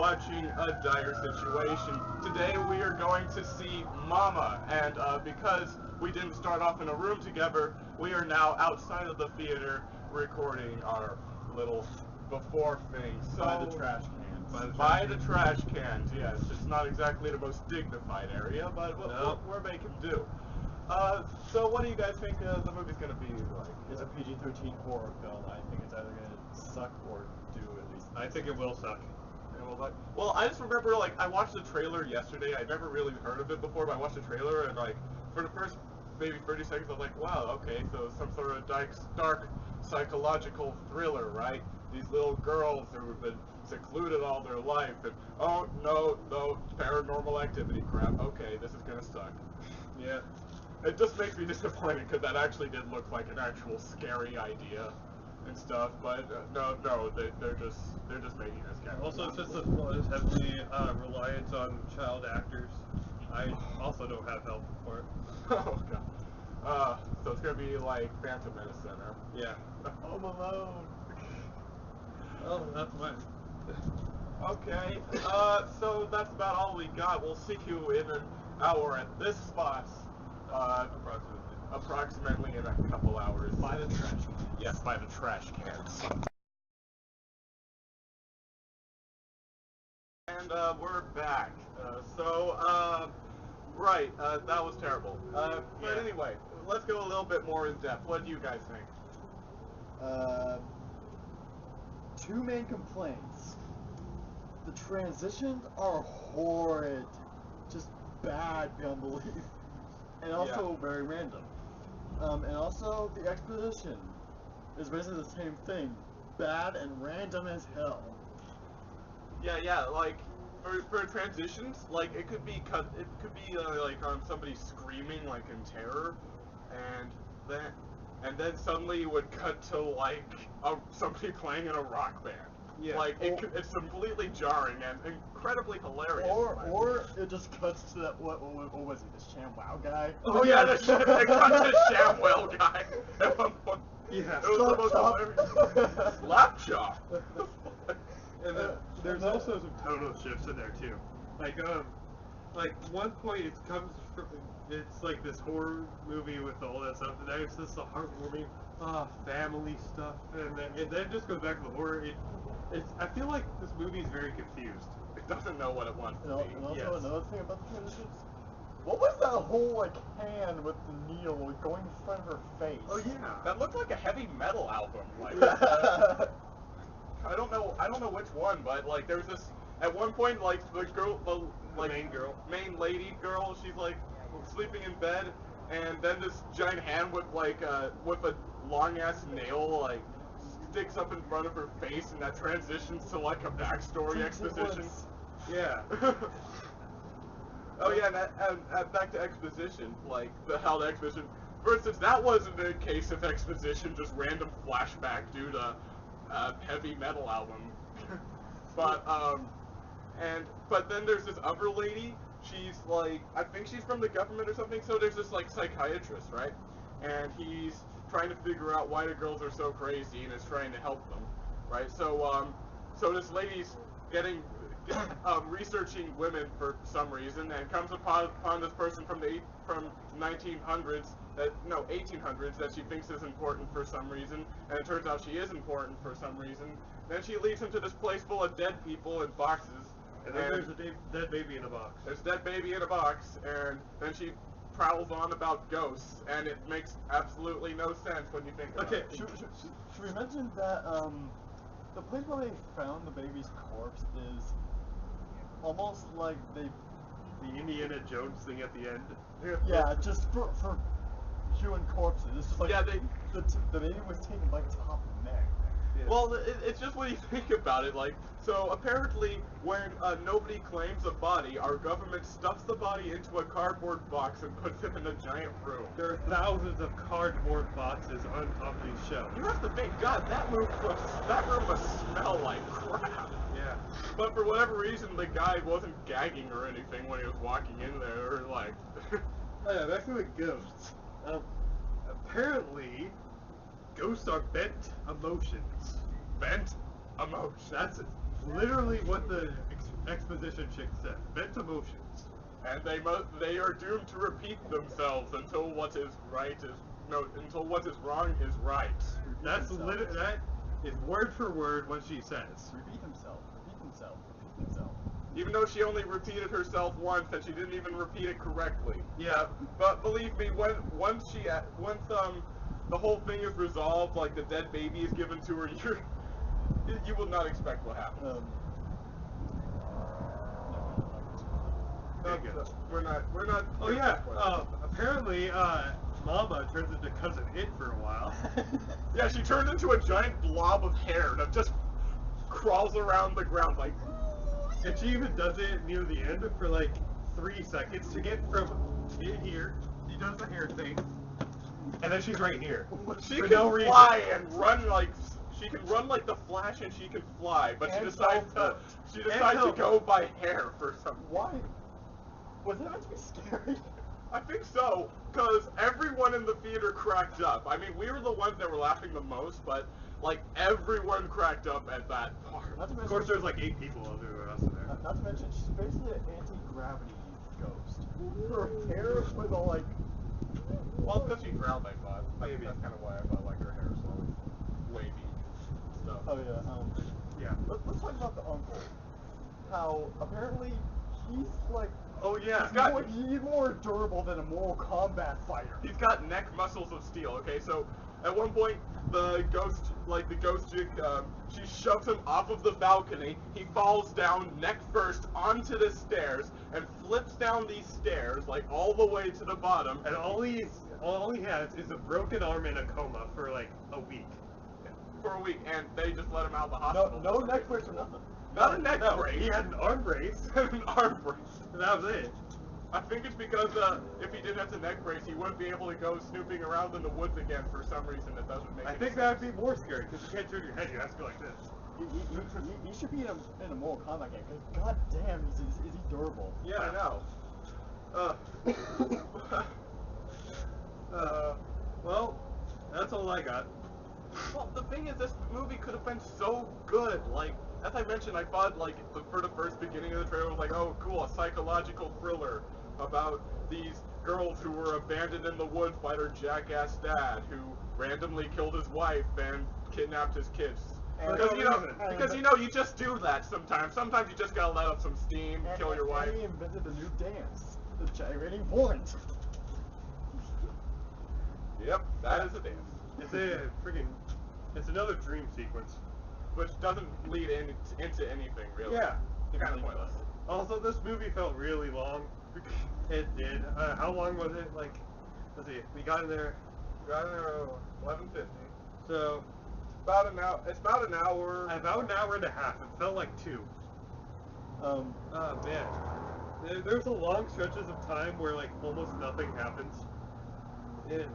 watching A Dyer-Situation. Today we are going to see Mama, and because we didn't start off in a room together, we are now outside of the theater recording our little before thing. So, by the trash cans. By the trash cans, yes. It's not exactly the most dignified area, but we're making do. So what do you guys think the movie's going to be like? It's a PG-13 horror film. I think it's either going to suck or do at least. I think it will suck. Well, I just remember, like, I watched the trailer yesterday. I'd never really heard of it before, but I watched the trailer, and, like, for the first maybe 30 seconds, I was like, wow, okay, so some sort of dark psychological thriller, right? These little girls who have been secluded all their life, and, oh, no, paranormal activity crap. Okay, this is gonna suck. Yeah. It just makes me disappointed, because that actually did look like an actual scary idea and stuff, but no, they're just making this kind of. Also, since the plot is heavily reliant on child actors, I also don't have help for it. Oh god. So it's gonna be like Phantom Menace Center. Yeah. Home Alone. Oh, that's mine. Okay. So that's about all we got. We'll see you in an hour at this spot. Approximately in a couple hours. By the trash cans. Yes, by the trash cans. And we're back. Right, that was terrible. But anyway, let's go a little bit more in depth. What do you guys think? Two main complaints. The transitions are horrid. Just bad beyond belief. And also very random. And also the exposition is basically the same thing. Bad and random as hell. Yeah, like for transitions, like it could be like somebody screaming like in terror, and then suddenly it would cut to like somebody playing in a rock band. Yeah. Like it's completely jarring and incredibly hilarious. Or it just cuts to that what was it, the ShamWow guy? Oh yeah, it cuts to the ShamWow guy at one point. Yeah. It was the most hilarious. Slapjaw. And then there's also some tonal shifts in there too. Like one point it's like this horror movie with all that stuff, and then it's just the heartwarming family stuff, and then it just goes back to the horror. I feel like this movie is very confused. It doesn't know what it wants to be. And also another thing about the transitions. What was that whole like hand with the needle going in front of her face? Oh yeah, that looked like a heavy metal album. Like I don't know which one, but like there's this at one point like the main lady girl, she's like sleeping in bed, and then this giant hand with a long ass nail like sticks up in front of her face, and that transitions to like a backstory exposition. Yeah. Oh yeah, and back to exposition, like how the exposition. For instance, that wasn't a case of exposition, just random flashback due to heavy metal album. But then there's this other lady. She's like, I think she's from the government or something. So there's this like psychiatrist, right? And he's trying to figure out why the girls are so crazy and is trying to help them, right? So this lady's researching women for some reason, and comes upon this person from 1800s that she thinks is important for some reason, and it turns out she is important for some reason. Then she leads him to this place full of dead people in boxes. And then there's a dead baby in a box. There's a dead baby in a box, and then she prattles on about ghosts, and it makes absolutely no sense when you think about it. Okay, should we mention that the place where they found the baby's corpse is almost like the Indiana Jones thing at the end. Yeah, just for human corpses. It's just like the baby was taken by top neck. Yeah. Well, it's just when you think about it, like, so apparently when nobody claims a body, our government stuffs the body into a cardboard box and puts it in a giant room. There are thousands of cardboard boxes on top of these shelves. You have to think, God, that room must smell like crap. Yeah. But for whatever reason, the guy wasn't gagging or anything when he was walking in there, or like... Oh yeah, back to the ghosts. Apparently, ghosts are bent emotions. Bent emotions. That's literally what the exposition chick said, vent emotions. And they are doomed to repeat themselves until what is wrong is right. That is word for word what she says. Repeat himself. Repeat himself. Repeat himself. Even though she only repeated herself once, and she didn't even repeat it correctly. Yeah. But believe me, once the whole thing is resolved, like the dead baby is given to her, you will not expect what happened. We're not. Oh yeah. Apparently, Mama turns into Cousin It for a while. Yeah, she turns into a giant blob of hair that just crawls around the ground like. And she even does it near the end for like 3 seconds to get from here. She does the hair thing, and then she's right here. She for can no reason. fly and run like. She can run like the Flash and she can fly, but she decides to go by hair for some. Why? Was that meant to be scary? I think so, because everyone in the theater cracked up. I mean, we were the ones that were laughing the most, but like everyone cracked up at that part. Of course, there's like 8 people other us in there. Not to mention, she's basically an anti-gravity ghost. Her hair with all like. Well, because she drowned, I thought. Maybe. That's kind of why I thought like her hair was so wavy stuff. Oh yeah. Yeah. Let's talk about the uncle. How apparently he's like. Oh yeah. He's more durable than a Mortal Kombat fighter. He's got neck muscles of steel. Okay, so at one point the ghost chick, she shoves him off of the balcony. He falls down neck first onto the stairs and flips down these stairs like all the way to the bottom. And all he has is a broken arm and a coma for like a week. For a week, and they just let him out of the hospital. No neck brace or nothing. Not a neck brace. He had an arm brace. An arm brace. And that was it. I think it's because if he didn't have the neck brace, he wouldn't be able to go snooping around in the woods again for some reason that doesn't make I think that would be more scary because you can't turn your head. You have to go like this. He should be in a Mortal Kombat game. God damn, is he durable? Yeah, I know. Well, that's all I got. Well, the thing is, this movie could have been so good. Like, as I mentioned, I thought, like, for the first beginning of the trailer was like, oh, cool, a psychological thriller about these girls who were abandoned in the woods by their jackass dad, who randomly killed his wife and kidnapped his kids. Because you just do that sometimes. Sometimes you just gotta let up some steam, kill your wife. And he invented a new dance, the gyrating point. Yep, that is a dance. It's another dream sequence. Which doesn't lead into anything, really. Yeah. It's kind of pointless. Also, this movie felt really long. It did. How long was it? Like, let's see. We got in there. 11:50. So, About an hour. It's about an hour. about an hour and a half. It felt like 2. Oh man. There's a long stretches of time where like almost nothing happens. And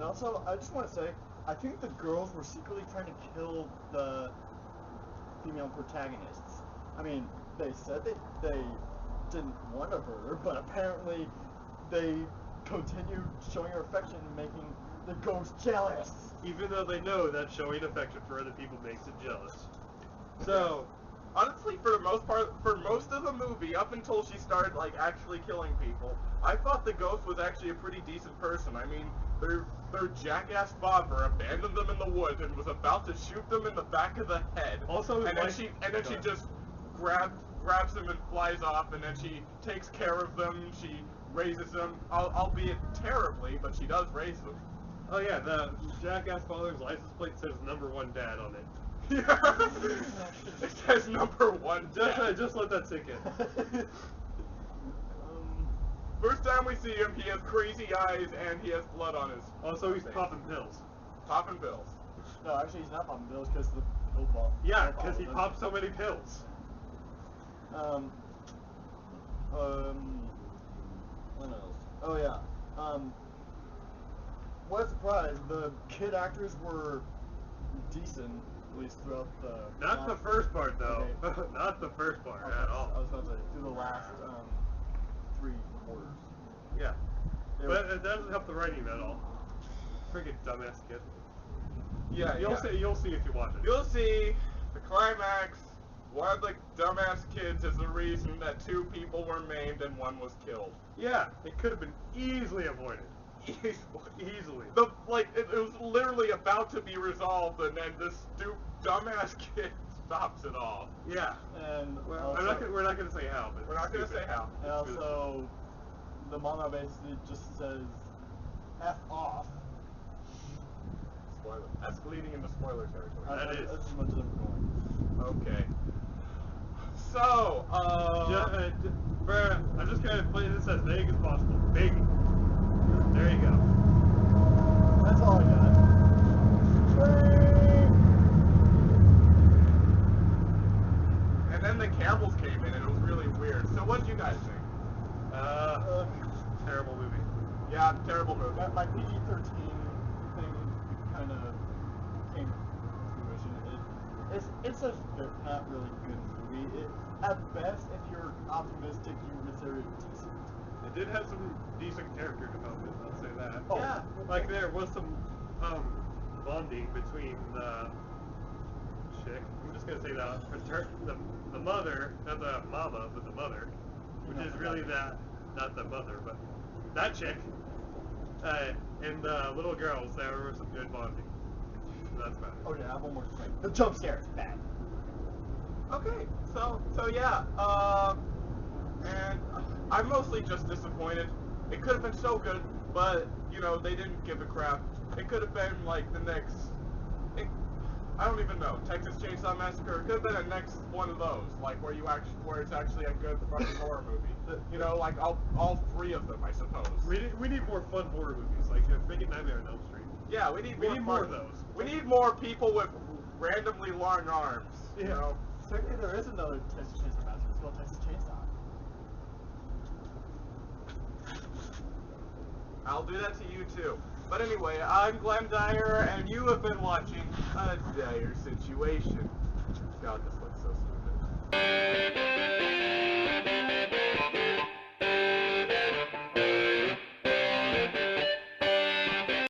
also, I just want to say, I think the girls were secretly trying to kill the female protagonists. I mean, they said they didn't want to hurt her, but apparently they continued showing her affection and making the ghost jealous. Even though they know that showing affection for other people makes it jealous. So, honestly, for the most part, for most of the movie, up until she started like actually killing people, I thought the ghost was actually a pretty decent person. I mean, their jackass father abandoned them in the woods and was about to shoot them in the back of the head. Also, and then she just grabs them and flies off, and then she takes care of them. She raises them, albeit terribly, but she does raise them. oh yeah, the jackass father's license plate says #1 dad on it. Yeah. It says #1 dad. Just let that sink in. First time we see him, he has crazy eyes and he has blood on his. Also, he's face. popping pills. Popping pills. No, actually, he's not popping pills because the pill pop. Yeah, because he popped so many pills. What else? Oh yeah. What a surprise! The kid actors were decent, at least throughout the. Not the first part though. Okay. Not the first part Okay, at all. I was about to say through the last 3 quarters. Yeah. But it doesn't help the writing at all. Freaking dumbass kid. Yeah, You'll see if you watch it. You'll see the climax. one of the dumbass kids is the reason that 2 people were maimed and 1 was killed. Yeah, it could have been easily avoided. Easily. Easily. It was literally about to be resolved, and then this dumbass kid stops it all. Yeah. And Well, also, we're not gonna say how, but We're not gonna say how. and also, the mama basically just says, "F off." Spoiler. That's leading into spoiler territory. That is. That's as much as I'm going. Okay. So, I'm just gonna play this as vague as possible. Baby. There you go. That's all I got. and then the camels came in, and it was really weird. So, what did you guys think? Terrible movie. Yeah, terrible movie. My PG-13 thing kind of came to fruition. It's a not really good movie. At best, if you're optimistic, you would consider it decent. It did have some decent character development, I'll say that. Oh. Yeah. Like there was some bonding between the chick. I'm just gonna say the mother, not the mama, but the mother, which is really not the mother, but that chick, and the little girls. There was some good bonding. So that's about it. Oh yeah, I have one more thing. The jump scare is bad. Okay, so yeah, and I'm mostly just disappointed. It could have been so good, but you know they didn't give a crap. It could have been like the next, I don't even know, Texas Chainsaw Massacre. It could have been a next one of those, like where it's actually a good fucking horror movie. You know, like all 3 of them, I suppose. We need more fun horror movies, like freaking Nightmare on Elm Street. Yeah, we need more of those. We need more people with randomly long arms. You Yeah. know. Technically, there is another Texas Chainsaw Massacre. It's called Texas Chainsaw. I'll do that to you too. But anyway, I'm Glenn Dyer, and you have been watching a Dyer-Situation. God, this looks